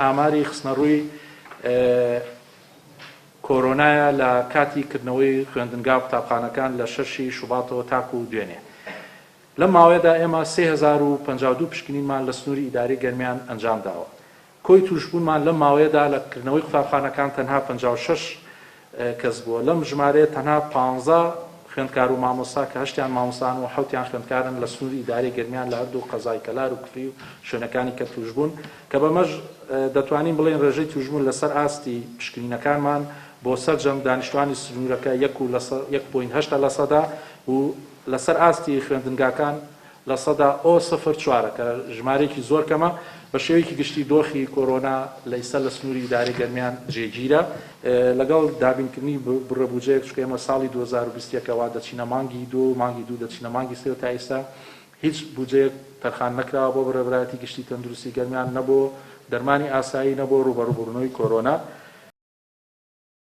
ئاماری خستنە ڕووی کۆرۆنایە لە کاتی کردنەوەی خوێندنگا و قوتابخانەکان لە 6 شوباتەوە تاکو و دوێنێ. لەم ماوەیەدا ئێمە 3052 پشکنینمان لە سنووری ئیداری گەرمیان ئەنجام داوە. کۆی توشبوونمان لەم ماوەیەدا لە کردنەوەی قوتابخانەکان تەنها 56 کەس بووە. لەم ژمارەیە تەنها 15 خوێندکار و مامۆستا کە 8یان مامۆستان و 7یان خوێندکارن لە سنووری ئیداری گەرمیان لە هەردوو قەزای کەلار و کوفری و شوێنەکانی کە توشبوون کە بەمەش دەتوانین بڵێن ڕێژەی توشبوون لەسەر ئاستی پشکنینەکانمان بۆ سەرجەم دانیشتوانی سنوورەکە 1.8% و لەسەر ئاستی خوێندنگاکان لە سەدا O04 کە ژمارەیەکی زۆر کەمە بە شێوەیەکی گشتی دۆخی کۆرۆنا لە ئیستا لە سنووری ئیداری گەرمیان جێگیرە. لەگەڵ دابینکردنی بڕەبوجەیەک چکە ئێمە ساڵی 2021ەوە دەچینە مانگی 2 مانگی 2 دەچینە مانگی 3 تا ئێستا هیچ بودجەیەک تەرخان نەکراوە بۆ بڕێبەرایەتی گشتی تەندروستی گەرمیان، نەبۆ دەرمانی ئاسایی، نەبۆ ڕوبەڕووبوونەوەی کۆرۆنا.